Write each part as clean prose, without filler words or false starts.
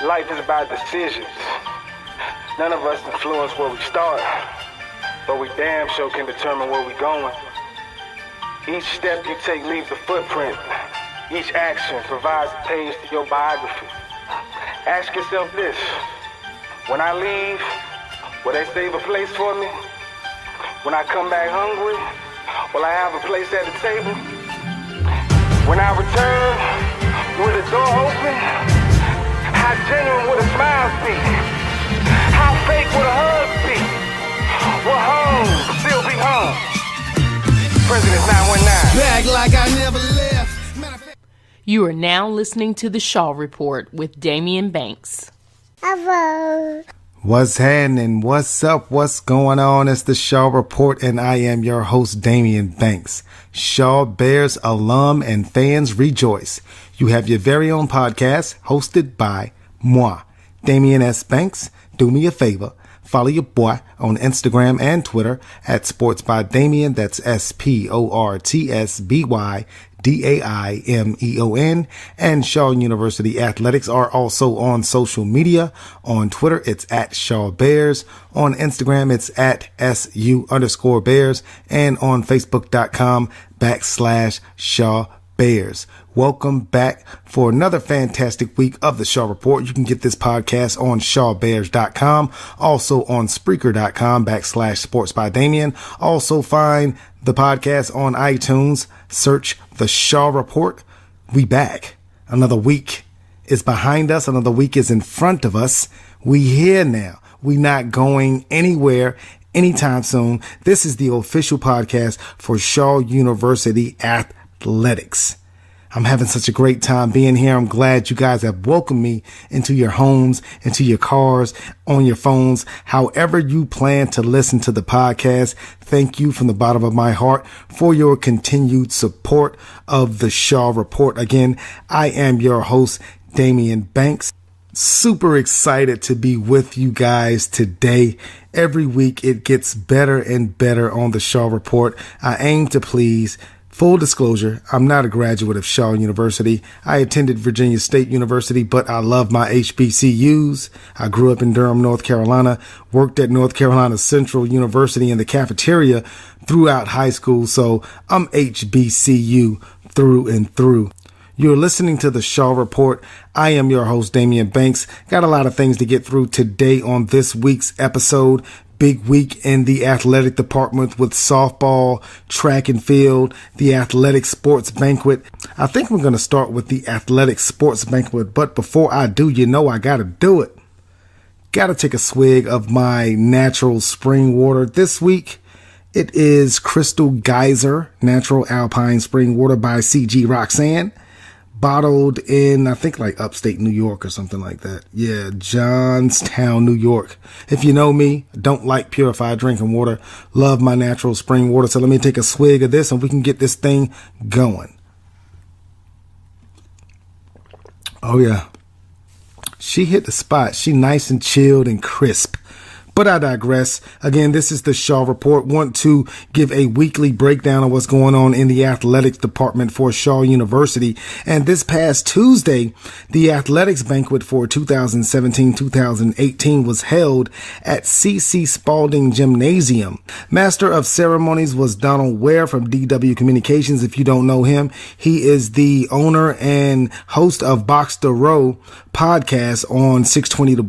Life is about decisions. None of us influence where we start, but we damn sure can determine where we're going. Each step you take leaves a footprint. Each action provides a page to your biography. Ask yourself this: when I leave, will they save a place for me? When I come back hungry, will I have a place at the table? When I return, will the door open? How genuine would a smile be? How fake would a hug be? Will home still be home? President's 919. Back like I never left. You are now listening to The Shaw Report with Damian Banks. Hello. What's happening? What's up? What's going on? It's The Shaw Report, and I am your host, Damian Banks. Shaw Bears alum and fans rejoice. You have your very own podcast hosted by moi, Damian S. Banks. Do me a favor. Follow your boy on Instagram and Twitter at Sports by Damian. That's SportsBydamion. And Shaw University Athletics are also on social media. On Twitter, it's at Shaw Bears. On Instagram, it's at SU_Bears. And on Facebook.com/Shaw Bears. Welcome back for another fantastic week of the Shaw Report. You can get this podcast on shawbears.com, also on Spreaker.com/sportsbydamian. Also find the podcast on iTunes. Search the Shaw Report. We back. Another week is behind us. Another week is in front of us. We here now. We not going anywhere anytime soon. This is the official podcast for Shaw University Athletics. I'm having such a great time being here. I'm glad you guys have welcomed me into your homes, into your cars, on your phones, however you plan to listen to the podcast. Thank you from the bottom of my heart for your continued support of the Shaw Report. Again, I am your host, Damian Banks. Super excited to be with you guys today. Every week it gets better and better on the Shaw Report. I aim to please. Full disclosure, I'm not a graduate of Shaw University. I attended Virginia State University, but I love my HBCUs. I grew up in Durham, North Carolina, worked at North Carolina Central University in the cafeteria throughout high school, so I'm HBCU through and through. You're listening to the Shaw Report. I am your host, Damian Banks. Got a lot of things to get through today on this week's episode. Big week in the athletic department with softball, track and field, the athletic sports banquet. I think we're going to start with the athletic sports banquet. But before I do, you know I got to do it. Got to take a swig of my natural spring water. This week, it is Crystal Geyser Natural Alpine Spring Water by C.G. Roxanne. Bottled in, I think, like upstate New York or something like that. Yeah, Johnstown, New York. If you know me, don't like purified drinking water. Love my natural spring water. So let me take a swig of this and we can get this thing going. Oh, yeah. She hit the spot. She nice and chilled and crisp. But I digress. Again, this is the Shaw Report. Want to give a weekly breakdown of what's going on in the athletics department for Shaw University. And this past Tuesday, the athletics banquet for 2017-2018 was held at C.C. Spalding Gymnasium. Master of Ceremonies was Donald Ware from DW Communications. If you don't know him, he is the owner and host of Box to Row podcast on 620 The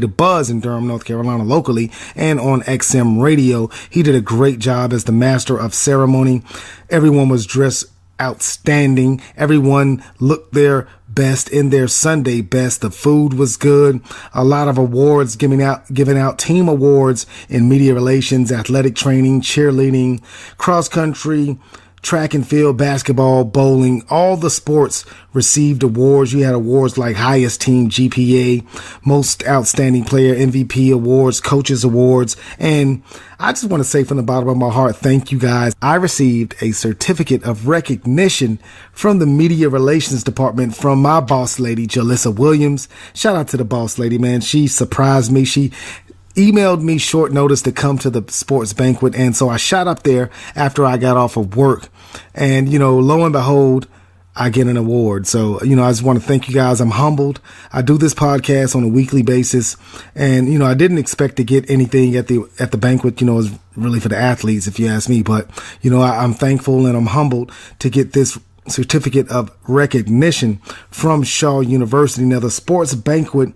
Buzz in Durham, North Carolina locally, and on XM Radio. He did a great job as the master of ceremony. Everyone was dressed outstanding. Everyone looked their best in their Sunday best. The food was good. A lot of awards giving out team awards in media relations, athletic training, cheerleading, cross country, track and field, basketball, bowling, all the sports received awards. You had awards like highest team GPA, most outstanding player, MVP awards, coaches awards. And I just want to say from the bottom of my heart, thank you guys. I received a certificate of recognition from the media relations department from my boss lady, Jalissa Williams. Shout out to the boss lady, man. She surprised me. She emailed me short notice to come to the sports banquet. And so I shot up there after I got off of work. And, you know, lo and behold, I get an award. So, I just want to thank you guys. I'm humbled. I do this podcast on a weekly basis, and, I didn't expect to get anything at the banquet. It was really for the athletes, if you ask me. But, I'm thankful and I'm humbled to get this certificate of recognition from Shaw University. Now, the sports banquet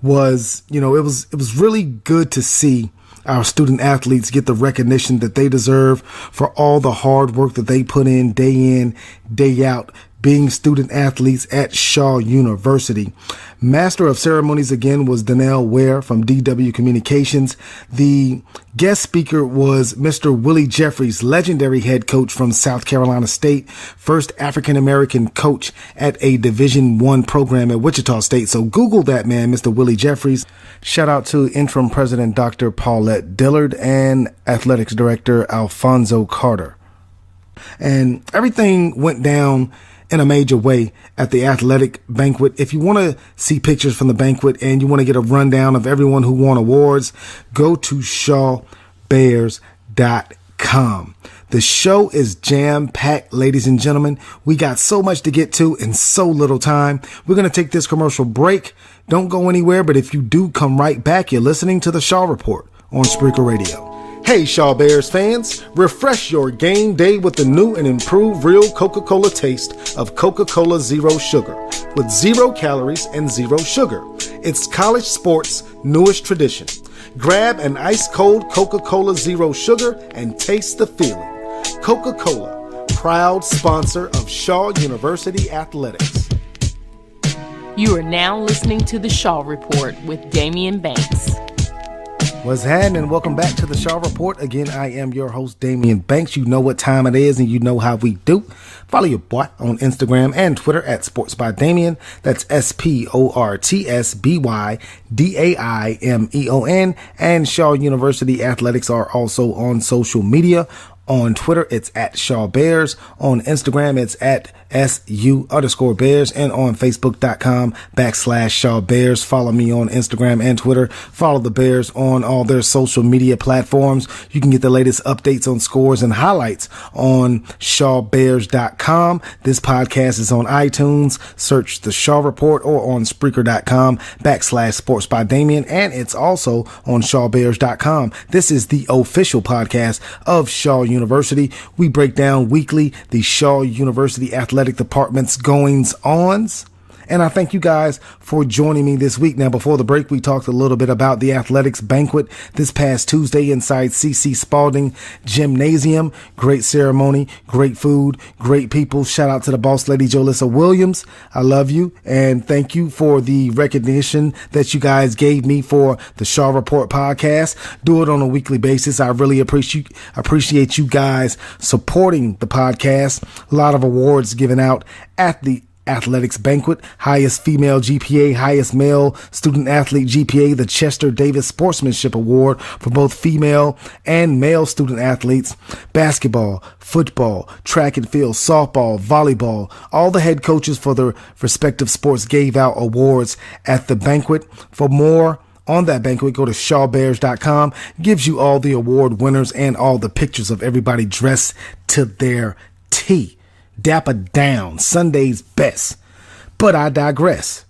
was, it was really good to see our student athletes get the recognition that they deserve for all the hard work that they put in, day out, being student athletes at Shaw University. Master of Ceremonies again was Donnell Ware from DW Communications. The guest speaker was Mr. Willie Jeffries, legendary head coach from South Carolina State, first African-American coach at a Division I program at Wichita State. So Google that man, Mr. Willie Jeffries. Shout out to interim president Dr. Paulette Dillard and athletics director Alfonso Carter. And everything went down in a major way at the athletic banquet. If you want to see pictures from the banquet and you want to get a rundown of everyone who won awards, go to shawbears.com. The show is jam-packed, ladies and gentlemen. We got so much to get to in so little time. We're going to take this commercial break. Don't go anywhere, but if you do, come right back. You're listening to The Shaw Report on Spreaker Radio. Hey, Shaw Bears fans, refresh your game day with the new and improved real Coca-Cola taste of Coca-Cola Zero Sugar with 0 calories and 0 sugar. It's college sports' newest tradition. Grab an ice-cold Coca-Cola Zero Sugar and taste the feeling. Coca-Cola, proud sponsor of Shaw University Athletics. You are now listening to The Shaw Report with Damian Banks. What's happening? Welcome back to the Shaw Report. Again, I am your host, Damian Banks. You know what time it is and you know how we do. Follow your boy on Instagram and Twitter at Sports by Damian. That's SportsByDamion. And Shaw University Athletics are also on social media. On Twitter, it's at Shaw Bears. On Instagram, it's at SU_Bears. And on Facebook.com/Shaw Bears. Follow me on Instagram and Twitter. Follow the Bears on all their social media platforms. You can get the latest updates on scores and highlights on ShawBears.com. This podcast is on iTunes. Search the Shaw Report, or on Spreaker.com/Sports by Damian. And it's also on ShawBears.com. This is the official podcast of Shaw University. We break down weekly the Shaw University Athletic Department's goings-ons. And I thank you guys for joining me this week. Now, before the break, we talked a little bit about the athletics banquet this past Tuesday inside C.C. Spalding Gymnasium. Great ceremony, great food, great people. Shout out to the boss lady, Jolissa Williams. I love you. And thank you for the recognition that you guys gave me for the Shaw Report podcast. Do it on a weekly basis. I really appreciate you guys supporting the podcast. A lot of awards given out at the athletics banquet. Highest female GPA, highest male student athlete GPA, the Chester Davis Sportsmanship Award for both female and male student athletes. Basketball, football, track and field, softball, volleyball. All the head coaches for the respective sports gave out awards at the banquet. For more on that banquet, go to shawbears.com. Gives you all the award winners and all the pictures of everybody dressed to their T. Dapper down, Sunday's best. But I digress.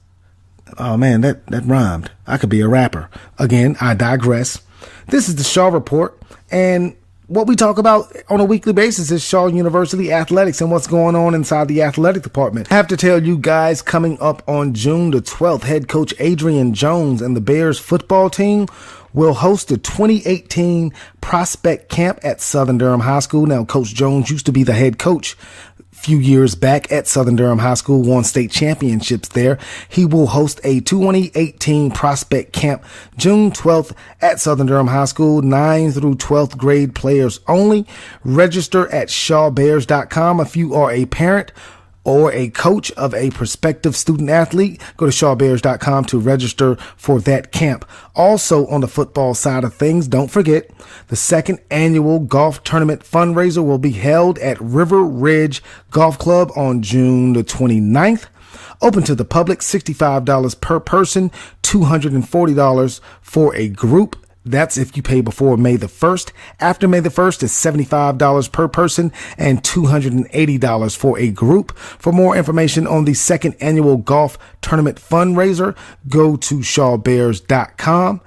Oh man, that rhymed. I could be a rapper. Again, I digress. This is the Shaw Report, and what we talk about on a weekly basis is Shaw University Athletics and what's going on inside the athletic department. I have to tell you guys, coming up on June the 12th, head coach Adrian Jones and the Bears football team will host the 2018 Prospect Camp at Southern Durham High School. Now, Coach Jones used to be the head coach few years back at Southern Durham High School, won state championships there. He will host a 2018 Prospect Camp June 12th at Southern Durham High School, 9th through 12th grade players only. Register at shawbears.com. If you are a parent or a coach of a prospective student athlete, go to shawbears.com to register for that camp. Also, on the football side of things, don't forget the second annual golf tournament fundraiser will be held at River Ridge Golf Club on June the 29th. Open to the public, $65 per person, $240 for a group That's if you pay before May the 1st. After May the 1st, it's $75 per person and $280 for a group. For more information on the second annual golf tournament fundraiser, go to shawbears.com.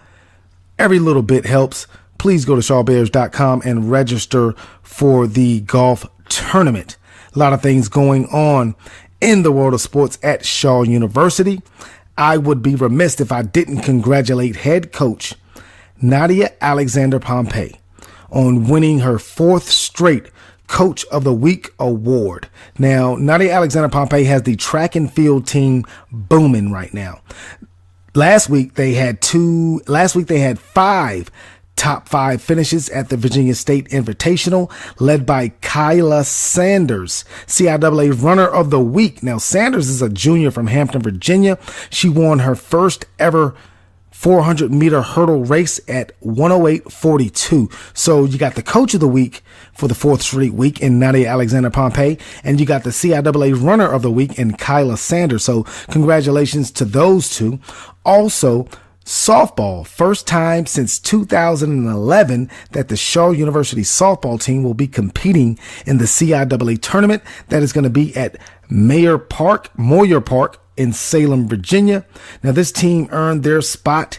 Every little bit helps. Please go to shawbears.com and register for the golf tournament. A lot of things going on in the world of sports at Shaw University. I would be remiss if I didn't congratulate head coach Nadia Alexander-Pompey on winning her 4th straight Coach of the Week award. Now, Nadia Alexander-Pompey has the track and field team booming right now. Last week they had 5 top 5 finishes at the Virginia State Invitational, led by Kyla Sanders, CIAA Runner of the Week. Now, Sanders is a junior from Hampton, Virginia. She won her first ever 400-meter hurdle race at 1:08:42. So you got the Coach of the Week for the 4th straight week in Nadia Alexander-Pompey, and you got the CIAA Runner of the Week in Kyla Sanders. So congratulations to those two. Also, softball, first time since 2011 that the Shaw University softball team will be competing in the CIAA tournament. That is going to be at Moyer Park in Salem, Virginia. Now, this team earned their spot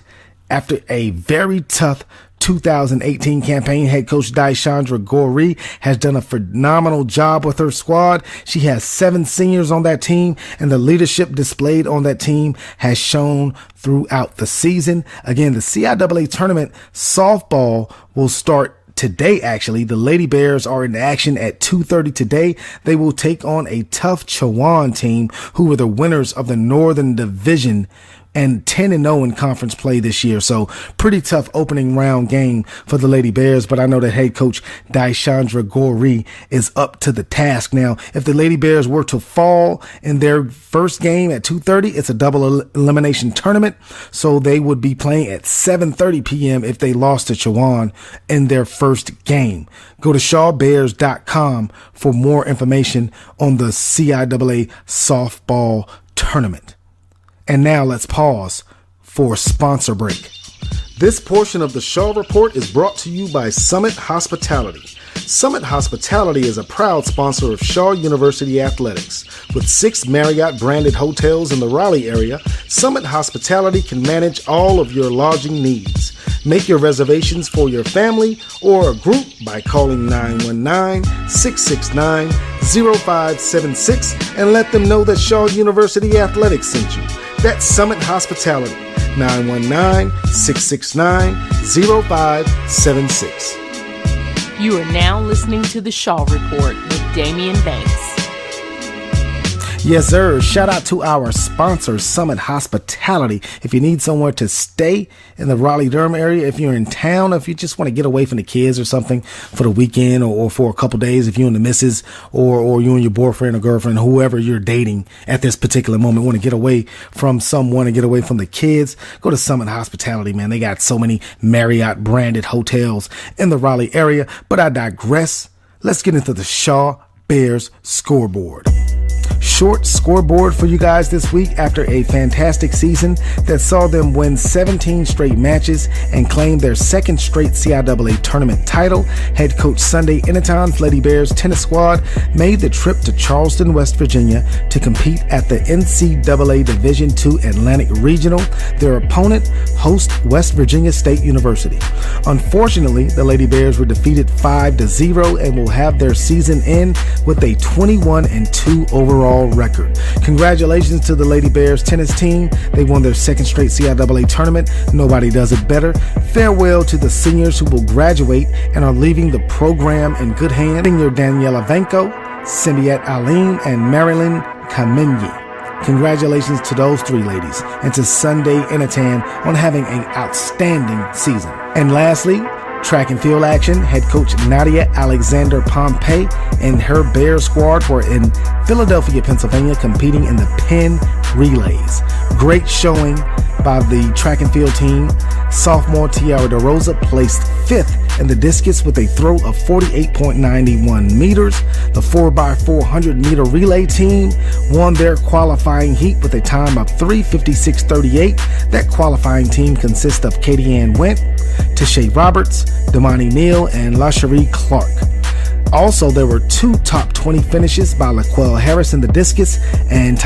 after a very tough 2018 campaign. Head coach Daishandra Goree has done a phenomenal job with her squad. She has 7 seniors on that team, and the leadership displayed on that team has shown throughout the season. Again, the CIAA tournament softball will start today. Actually, the Lady Bears are in action at 2:30 today. They will take on a tough Chowan team who were the winners of the Northern Division and 10-0 in conference play this year. So pretty tough opening round game for the Lady Bears, but I know that head coach Daishandra Goree is up to the task. Now, if the Lady Bears were to fall in their first game at 2:30, it's a double elimination tournament, so they would be playing at 7:30 p.m. if they lost to Chowan in their first game. Go to shawbears.com for more information on the CIAA softball tournament. And now let's pause for a sponsor break. This portion of the Shaw Report is brought to you by Summit Hospitality. Summit Hospitality is a proud sponsor of Shaw University Athletics. With 6 Marriott branded hotels in the Raleigh area, Summit Hospitality can manage all of your lodging needs. Make your reservations for your family or a group by calling 919-669-0576 and let them know that Shaw University Athletics sent you. That's Summit Hospitality, 919-669-0576. You are now listening to the Shaw Report with Damian Banks. Yes, sir. Shout out to our sponsor, Summit Hospitality. If you need somewhere to stay in the Raleigh-Durham area, if you're in town, if you just want to get away from the kids or something for the weekend or for a couple days, if you and the missus or you and your boyfriend or girlfriend, whoever you're dating at this particular moment, want to get away from someone and get away from the kids, go to Summit Hospitality, man. They got so many Marriott branded hotels in the Raleigh area, but I digress. Let's get into the Shaw Bears scoreboard. Short scoreboard for you guys this week after a fantastic season that saw them win 17 straight matches and claim their 2nd straight CIAA tournament title. Head coach Sunday Inaton's Lady Bears tennis squad made the trip to Charleston, West Virginia to compete at the NCAA Division II Atlantic Regional. Their opponent, host West Virginia State University. Unfortunately, the Lady Bears were defeated 5-0 and will have their season end with a 21-2 overall record. Congratulations to the Lady Bears tennis team. They won their 2nd straight CIAA tournament. Nobody does it better. Farewell to the seniors who will graduate and are leaving the program in good hands. Senior Daniela Vanko, Cyndiette Aline, and Marilyn Kamenyi. Congratulations to those 3 ladies and to Sunday Inaton on having an outstanding season. And lastly, track and field action. Head coach Nadia Alexander-Pompey and her Bears squad were in Philadelphia, Pennsylvania, competing in the Penn Relays. Great showing by the track and field team. Sophomore Tiara DeRosa placed 5th in the discus with a throw of 48.91 meters. The 4x400 meter relay team won their qualifying heat with a time of 3:56.38. That qualifying team consists of Katie Ann Went, Tisha Roberts, Damani Neal, and LaSharie Clark. Also, there were two top 20 finishes by Laquelle Harris in the discus and